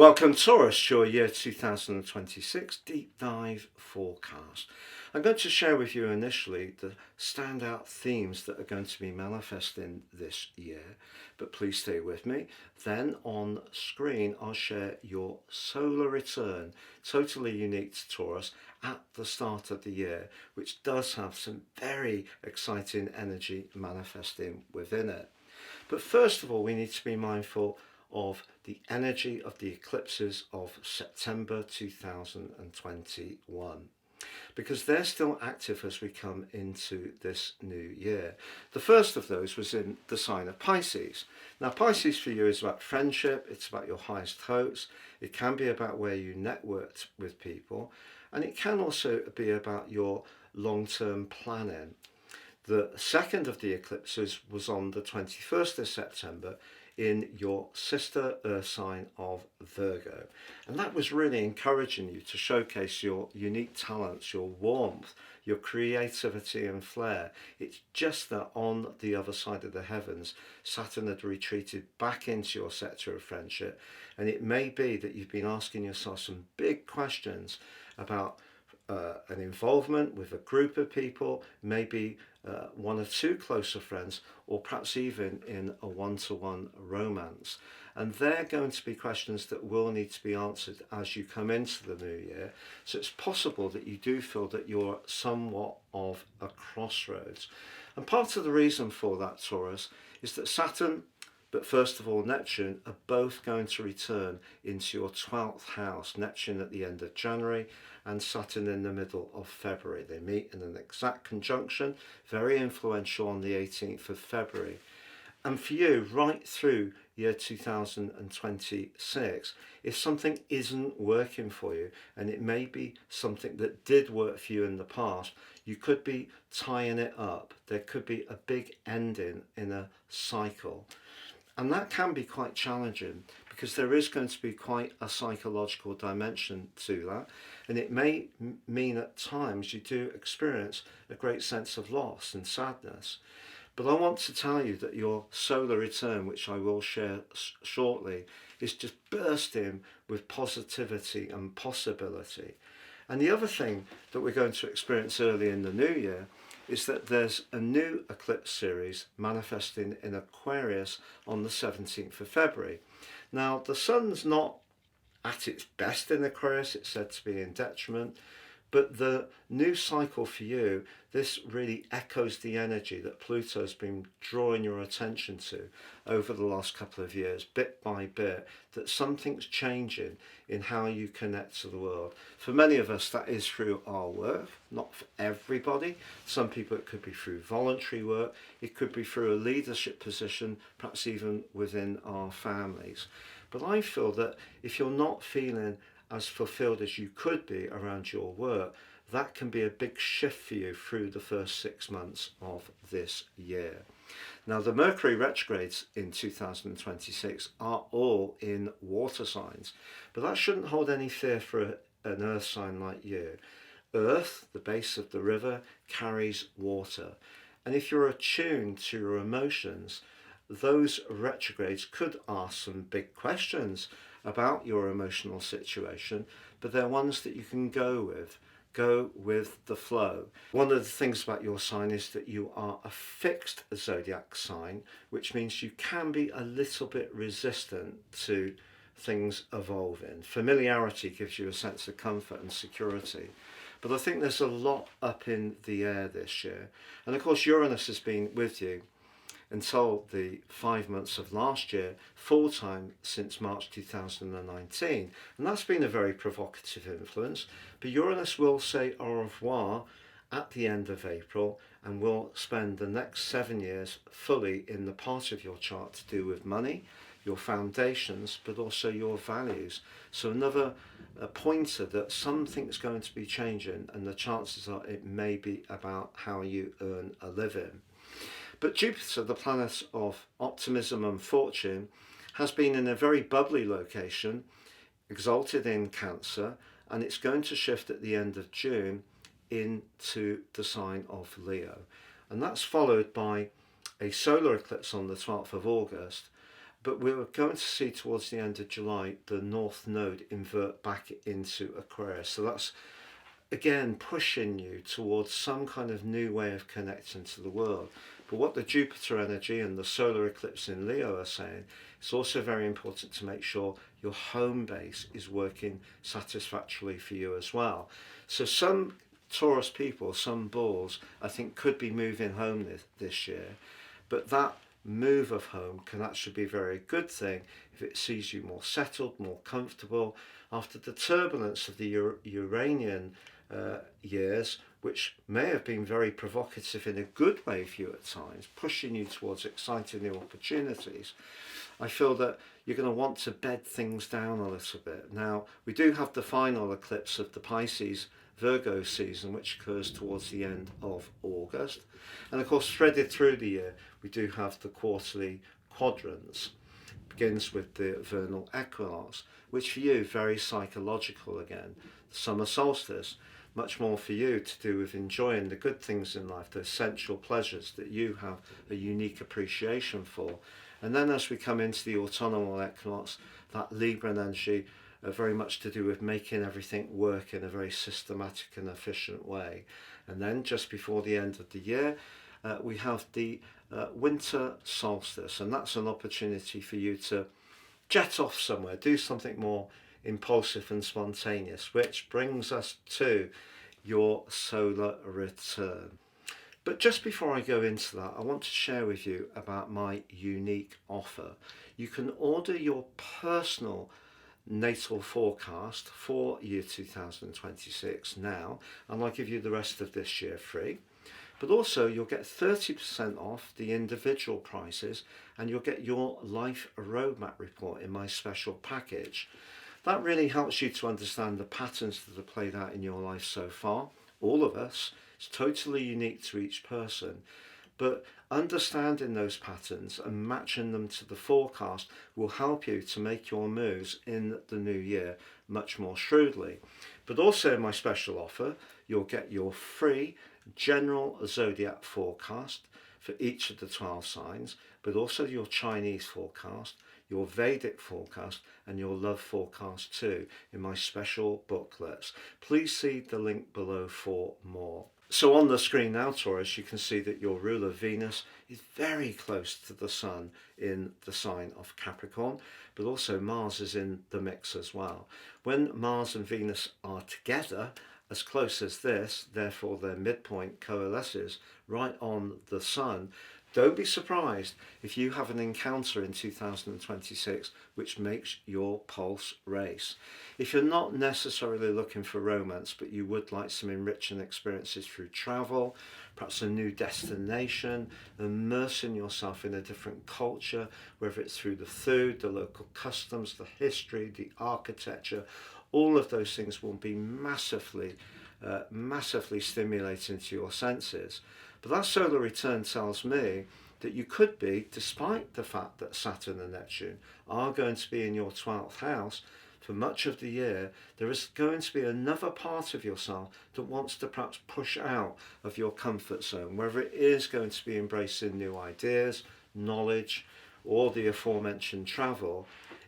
Welcome Taurus to your year 2026 deep dive forecast. I'm going to share with you initially the standout themes that are going to be manifesting this year, but please stay with me. Then on screen I'll share your solar return, totally unique to Taurus at the start of the year, which does have some very exciting energy manifesting within it. But first of all, we need to be mindful of the energy of the eclipses of September 2021, because they're still active as we come into this new year. The first of those was in the sign of Pisces. Now, Pisces for you is about friendship, it's about your highest hopes, it can be about where you networked with people, and it can also be about your long-term planning. The second of the eclipses was on the 21st of September in your sister Earth sign of Virgo. And that was really encouraging you to showcase your unique talents, your warmth, your creativity and flair. It's just that on the other side of the heavens, Saturn had retreated back into your sector of friendship. And it may be that you've been asking yourself some big questions about an involvement with a group of people, maybe one or two closer friends, or perhaps even in a one-to-one romance. And they're going to be questions that will need to be answered as you come into the new year. So it's possible that you do feel that you're somewhat of a crossroads. And part of the reason for that, Taurus, is that Saturn, but first of all Neptune, are both going to return into your 12th house. Neptune at the end of January and Saturn in the middle of February. They meet in an exact conjunction, very influential on the 18th of February. And for you, right through year 2026, if something isn't working for you, and it may be something that did work for you in the past, you could be tying it up. There could be a big ending in a cycle. And that can be quite challenging because there is going to be quite a psychological dimension to that. And it may mean at times you do experience a great sense of loss and sadness. But I want to tell you that your solar return, which I will share shortly, is just bursting with positivity and possibility. And the other thing that we're going to experience early in the new year is that there's a new eclipse series manifesting in Aquarius on the 17th of February. Now, the sun's not at its best in Aquarius, it's said to be in detriment, but the new cycle for you, this really echoes the energy that Pluto's been drawing your attention to over the last couple of years, bit by bit, that something's changing in how you connect to the world. For many of us, that is through our work, not for everybody. Some people, it could be through voluntary work, it could be through a leadership position, perhaps even within our families. But I feel that if you're not feeling as fulfilled as you could be around your work, that can be a big shift for you through the first 6 months of this year. Now, the Mercury retrogrades in 2026 are all in water signs, but that shouldn't hold any fear for an earth sign like you. Earth, the base of the river, carries water. And if you're attuned to your emotions, those retrogrades could ask some big questions about your emotional situation, but they're ones that you can go with the flow. One of the things about your sign is that you are a fixed zodiac sign, which means you can be a little bit resistant to things evolving. Familiarity gives you a sense of comfort and security. But I think there's a lot up in the air this year. And of course, Uranus has been with you until the 5 months of last year, full time since March 2019. And that's been a very provocative influence. But Uranus will say au revoir at the end of April and will spend the next 7 years fully in the part of your chart to do with money, your foundations, but also your values. So another pointer that something's going to be changing, and the chances are it may be about how you earn a living. But Jupiter, the planet of optimism and fortune, has been in a very bubbly location, exalted in Cancer, and it's going to shift at the end of June into the sign of Leo. And that's followed by a solar eclipse on the 12th of August, But we're going to see towards the end of July the North Node invert back into Aquarius. So that's again pushing you towards some kind of new way of connecting to the world. But what the Jupiter energy and the solar eclipse in Leo are saying, it's also very important to make sure your home base is working satisfactorily for you as well. So some Taurus people, some bulls, I think could be moving home this year, but that move of home can actually be a very good thing if it sees you more settled, more comfortable after the turbulence of the Uranian years, which may have been very provocative in a good way for you at times, pushing you towards exciting new opportunities. I feel that you're going to want to bed things down a little bit. Now, we do have the final eclipse of the Pisces Virgo season, which occurs towards the end of August. And of course, threaded through the year, we do have the quarterly quadrants. It begins with the vernal equinox, which for you, very psychological again. The summer solstice, much more for you to do with enjoying the good things in life, the essential pleasures that you have a unique appreciation for. And then as we come into the autumnal equinox, that Libra energy, very much to do with making everything work in a very systematic and efficient way. And then just before the end of the year, we have the winter solstice, and that's an opportunity for you to jet off somewhere, do something more impulsive and spontaneous, which brings us to your solar return. But just before I go into that, I want to share with you about my unique offer. You can order your personal natal forecast for year 2026 now, and I'll give you the rest of this year free. But also you'll get 30% off the individual prices, and you'll get your life roadmap report in my special package. That really helps you to understand the patterns that have played out in your life so far. All of us, it's totally unique to each person. But understanding those patterns and matching them to the forecast will help you to make your moves in the new year much more shrewdly. But also in my special offer, you'll get your free general zodiac forecast for each of the 12 signs, but also your Chinese forecast, your Vedic forecast, and your love forecast too in my special booklets. Please see the link below for more. So on the screen now, Taurus, you can see that your ruler Venus is very close to the Sun in the sign of Capricorn, but also Mars is in the mix as well. When Mars and Venus are together, as close as this, therefore their midpoint coalesces right on the Sun, don't be surprised if you have an encounter in 2026 which makes your pulse race. If you're not necessarily looking for romance, but you would like some enriching experiences through travel, perhaps a new destination, immersing yourself in a different culture, whether it's through the food, the local customs, the history, the architecture, all of those things will be massively stimulating to your senses. But that solar return tells me that you could be, despite the fact that Saturn and Neptune are going to be in your 12th house for much of the year, there is going to be another part of yourself that wants to perhaps push out of your comfort zone, whether it is going to be embracing new ideas, knowledge, or the aforementioned travel.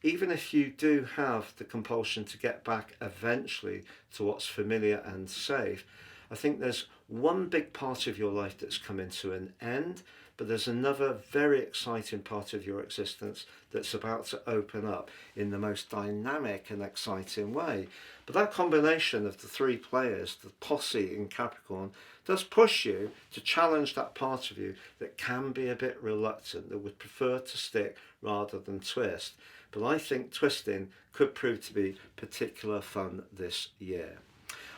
Even if you do have the compulsion to get back eventually to what's familiar and safe, I think there's one big part of your life that's coming to an end, but there's another very exciting part of your existence that's about to open up in the most dynamic and exciting way. But that combination of the three players, the posse in Capricorn, does push you to challenge that part of you that can be a bit reluctant, that would prefer to stick rather than twist. But I think twisting could prove to be particular fun this year.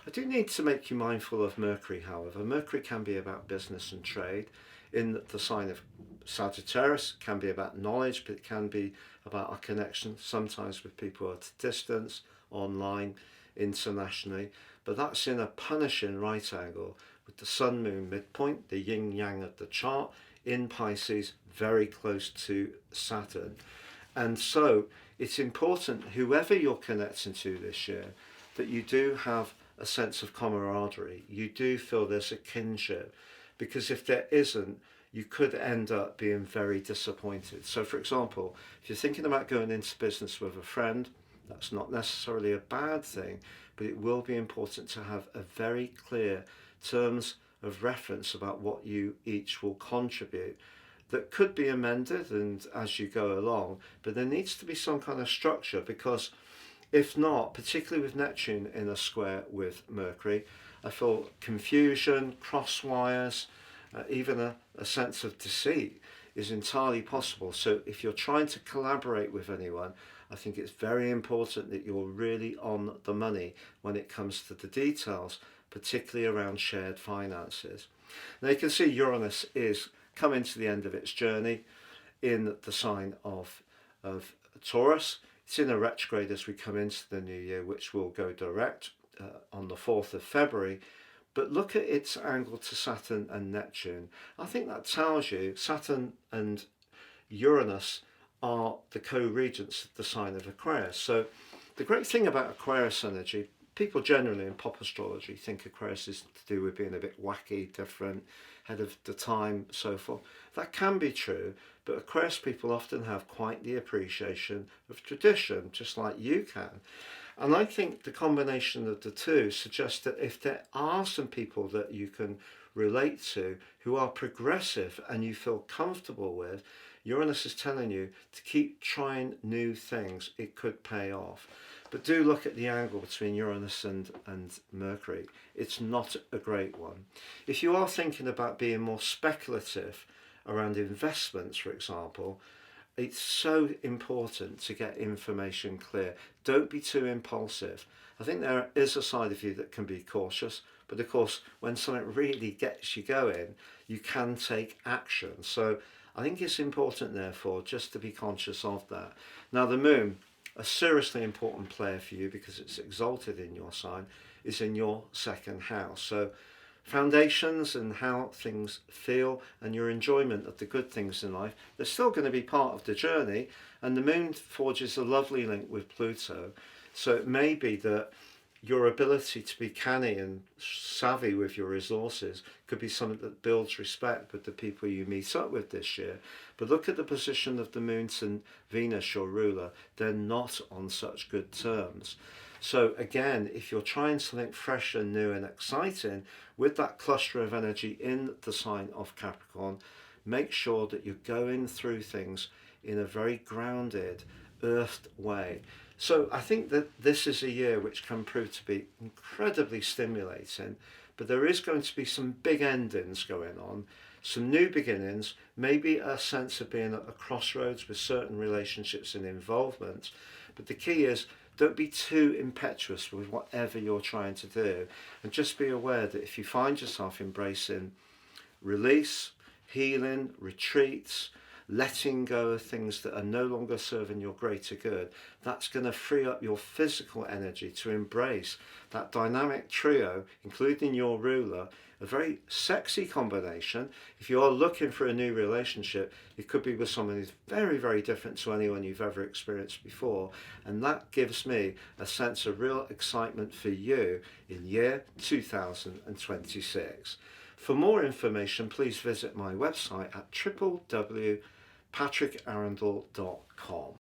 I do need to make you mindful of Mercury, however. Mercury can be about business and trade. In the sign of Sagittarius, it can be about knowledge, but it can be about our connection, sometimes with people at a distance, online, internationally. But that's in a punishing right angle with the Sun-Moon midpoint, the yin-yang of the chart, in Pisces, very close to Saturn. And so it's important, whoever you're connecting to this year, that you do have a sense of camaraderie. You do feel there's a kinship, because if there isn't, you could end up being very disappointed. So, for example, if you're thinking about going into business with a friend, that's not necessarily a bad thing, but it will be important to have a very clear terms of reference about what you each will contribute. That could be amended and as you go along, but there needs to be some kind of structure, because if not, particularly with Neptune in a square with Mercury, I feel confusion, cross wires, even a sense of deceit is entirely possible. So if you're trying to collaborate with anyone, I think it's very important that you're really on the money when it comes to the details, particularly around shared finances. Now you can see Uranus is coming to the end of its journey in the sign of Taurus. It's in a retrograde as we come into the new year, which will go direct on the 4th of February. But look at its angle to Saturn and Neptune. I think that tells you Saturn and Uranus are the co-regents of the sign of Aquarius. So the great thing about Aquarius energy, people generally in pop astrology think Aquarius is to do with being a bit wacky, different, ahead of the time, so forth. That can be true, but Aquarius people often have quite the appreciation of tradition, just like you can. And I think the combination of the two suggests that if there are some people that you can relate to who are progressive and you feel comfortable with, Uranus is telling you to keep trying new things. It could pay off. But do look at the angle between Uranus and Mercury. It's not a great one. If you are thinking about being more speculative around investments, for example, it's so important to get information clear. Don't be too impulsive. I think there is a side of you that can be cautious, but of course, when something really gets you going, you can take action. So I think it's important, therefore, just to be conscious of that. Now, the moon, a seriously important player for you because it's exalted in your sign, is in your second house. So foundations and how things feel and your enjoyment of the good things in life, they're still going to be part of the journey. And the moon forges a lovely link with Pluto. So it may be that your ability to be canny and savvy with your resources could be something that builds respect with the people you meet up with this year. But look at the position of the moon and Venus, your ruler. They're not on such good terms. So again, if you're trying something fresh and new and exciting with that cluster of energy in the sign of Capricorn, make sure that you're going through things in a very grounded, earthed way. So I think that this is a year which can prove to be incredibly stimulating, but there is going to be some big endings going on, some new beginnings, maybe a sense of being at a crossroads with certain relationships and involvement. But the key is, don't be too impetuous with whatever you're trying to do, and just be aware that if you find yourself embracing release, healing, retreats, letting go of things that are no longer serving your greater good, that's going to free up your physical energy to embrace that dynamic trio, including your ruler, a very sexy combination. If you are looking for a new relationship, it could be with someone who's very, very different to anyone you've ever experienced before. And that gives me a sense of real excitement for you in year 2026. For more information, please visit my website at www.patrickarundell.com.